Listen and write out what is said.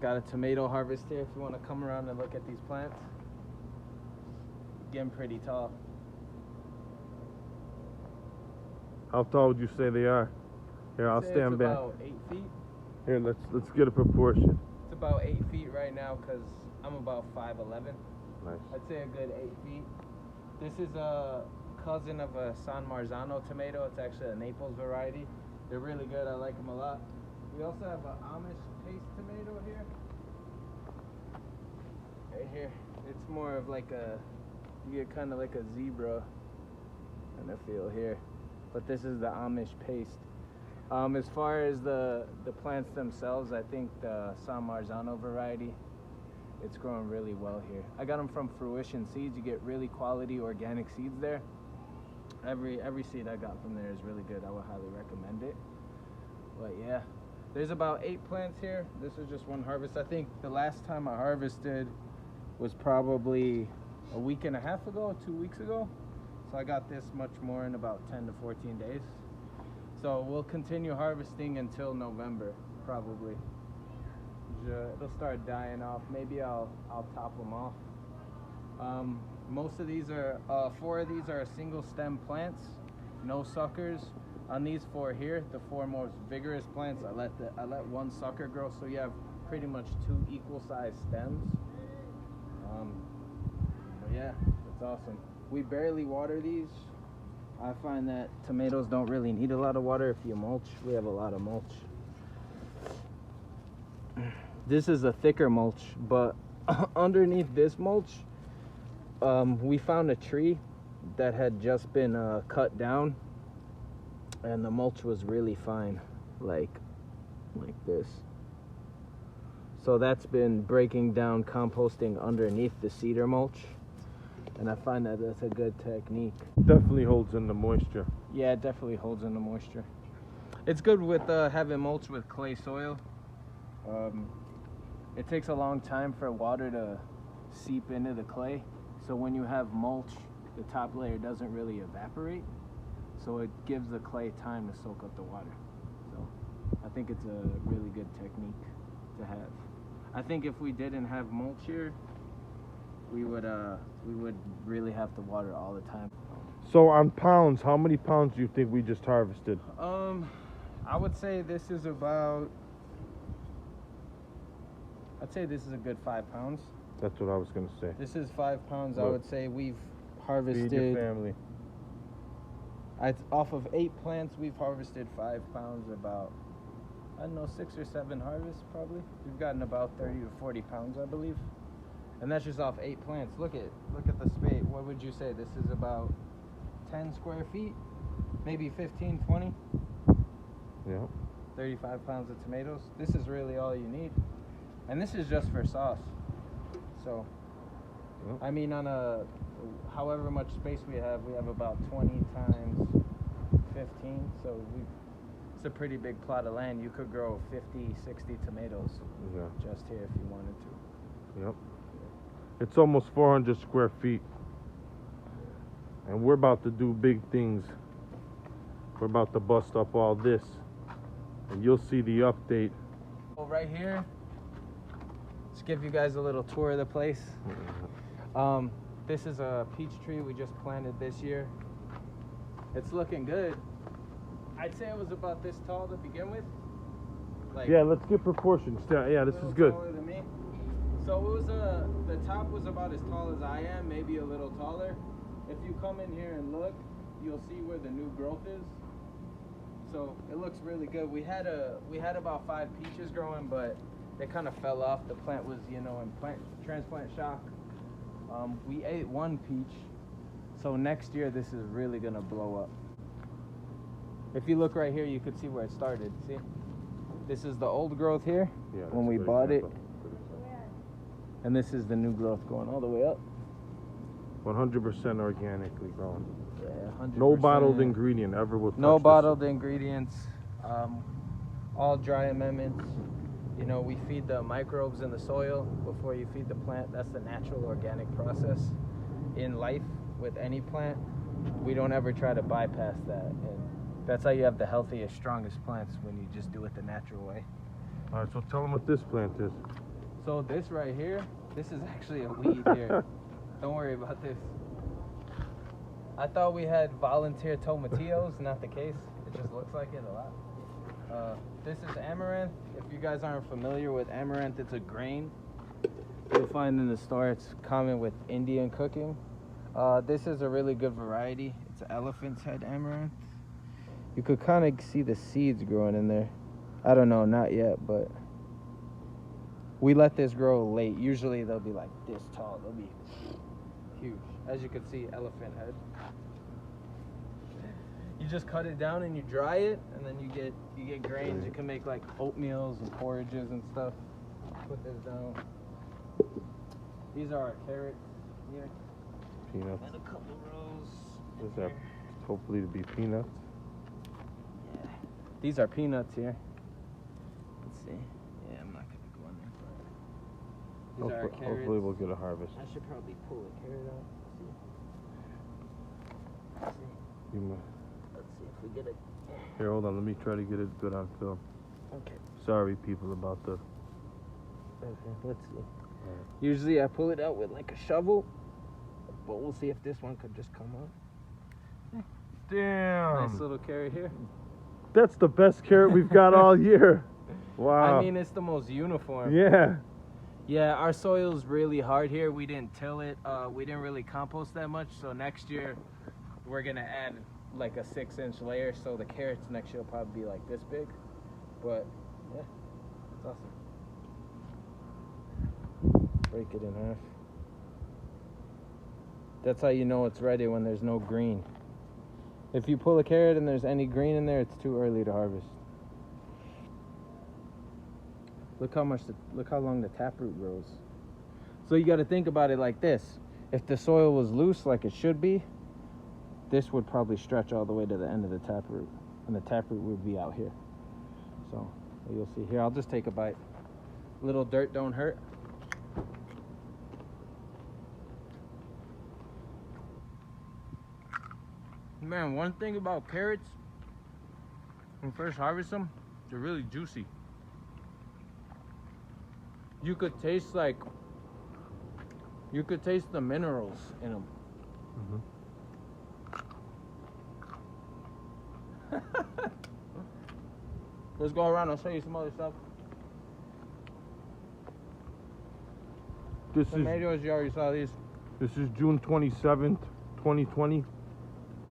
Got a tomato harvest here if you want to come around and look at these plants. Getting pretty tall. How tall would you say they are? Here, I'll stand back. About 8 feet. Here, let's get a proportion. It's about 8 feet right now because I'm about 5'11". Nice. I'd say a good 8 feet. This is a cousin of a San Marzano tomato. It's actually a Naples variety. They're really good. I like them a lot. We also have an Amish paste tomato here. Right here. It's more of like you get kind of like a zebra kind of feel here. But this is the Amish paste. As far as the plants themselves, I think the San Marzano variety, it's growing really well here. I got them from Fruition Seeds. You get really quality organic seeds there. Every seed I got from there is really good. I would highly recommend it. But yeah, there's about 8 plants here. This is just one harvest. I think the last time I harvested was probably a week and a half ago, 2 weeks ago. So I got this much more in about 10 to 14 days. So we'll continue harvesting until November, probably. It'll start dying off. Maybe I'll top them off. Most of these are, 4 of these are single stem plants, no suckers. On these 4 here, the 4 most vigorous plants, I let one sucker grow, so you have pretty much 2 equal sized stems. But yeah, it's awesome. We barely water these. I find that tomatoes don't really need a lot of water if you mulch. We have a lot of mulch. This is a thicker mulch, but underneath this mulch, we found a tree that had just been cut down, and the mulch was really fine, like this. So that's been breaking down, composting underneath the cedar mulch. And I find that that's a good technique. Definitely holds in the moisture. Yeah, it definitely holds in the moisture. It's good with having mulch with clay soil. It takes a long time for water to seep into the clay. So when you have mulch, the top layer doesn't really evaporate. So it gives the clay time to soak up the water. So I think it's a really good technique to have. I think if we didn't have mulch here, we would really have to water all the time. So on pounds, how many pounds do you think we just harvested? I would say this is about, I'd say this is a good 5 pounds. That's what I was gonna say. This is 5 pounds. Look, I would say we've harvested. Feed your family. Off of 8 plants, we've harvested 5 pounds. About, I don't know, 6 or 7 harvests probably. We've gotten about 30 to 40 pounds, I believe. And that's just off 8 plants. Look at the space. What would you say? This is about 10 square feet, maybe 15, 20. Yeah. 35 pounds of tomatoes. This is really all you need. And this is just for sauce. So, yep. I mean, on however much space we have about 20 times 15. So it's a pretty big plot of land. You could grow 50, 60 tomatoes just here if you wanted to. Yep. It's almost 400 square feet. And we're about to do big things. We're about to bust up all this. And you'll see the update. Well, right here, let's give you guys a little tour of the place. This is a peach tree we just planted this year. It's looking good. I'd say it was about this tall to begin with. Yeah, let's get proportions. Yeah, this is good. Taller than me. So it was the top was about as tall as I am, maybe a little taller. If you come in here and look, you'll see where the new growth is. So it looks really good. We had about 5 peaches growing, but they kind of fell off. The plant was, in transplant shock. We ate 1 peach, so next year this is really gonna blow up. If you look right here, you could see where it started. See, this is the old growth here when we bought it. And this is the new growth going all the way up. 100% organically grown. Yeah, 100%. No bottled ingredient ever will touch No bottled ingredients. All dry amendments. We feed the microbes in the soil before you feed the plant. That's the natural organic process in life with any plant. We don't ever try to bypass that. And that's how you have the healthiest, strongest plants, when you just do it the natural way. All right, so tell them what this plant is. So this right here, this is actually a weed here. Don't worry about this. I thought we had volunteer tomatillos, not the case. It just looks like it a lot. This is amaranth. If you guys aren't familiar with amaranth, it's a grain you'll find in the store. It's common with Indian cooking. This is a really good variety. It's elephant's head amaranth. You could kind of see the seeds growing in there. I don't know, not yet, but we let this grow late. Usually they'll be like this tall. They'll be huge. As you can see, elephant head. You just cut it down and you dry it, and then you get grains. You can make like oatmeals and porridges and stuff. Put this down. These are our carrots here. Peanuts. And a couple rows. Is that hopefully to be peanuts? Yeah. These are peanuts here. Let's see. Yeah, I'm not gonna go in there for it. These are our carrots. Hopefully we'll get a harvest. I should probably pull a carrot out. Let's see. You might. Let's see if we get it. Here, hold on. Let me try to get it good on film. Okay. Sorry, people, about the. Okay. Let's see. Usually I pull it out with like a shovel, but we'll see if this one could just come out. Damn. Nice little carrot here. That's the best carrot we've got all year. Wow. I mean, it's the most uniform. Yeah. Yeah, our soil's really hard here. We didn't till it. We didn't really compost that much. So next year, we're gonna add like a 6-inch layer. So the carrots next year will probably be like this big. But yeah, it's awesome. Break it in half. That's how you know it's ready, when there's no green. If you pull a carrot and there's any green in there, it's too early to harvest. Look how long the taproot grows. So you got to think about it like this. If the soil was loose like it should be, this would probably stretch all the way to the end of the taproot, and the taproot would be out here. So you'll see here. I'll just take a bite. Little dirt don't hurt. Man, one thing about carrots, when you first harvest them, they're really juicy. You could taste the minerals in them. Mm-hmm. Let's go around, I'll show you some other stuff. Tomatoes, you already saw these. This is June 27th, 2020.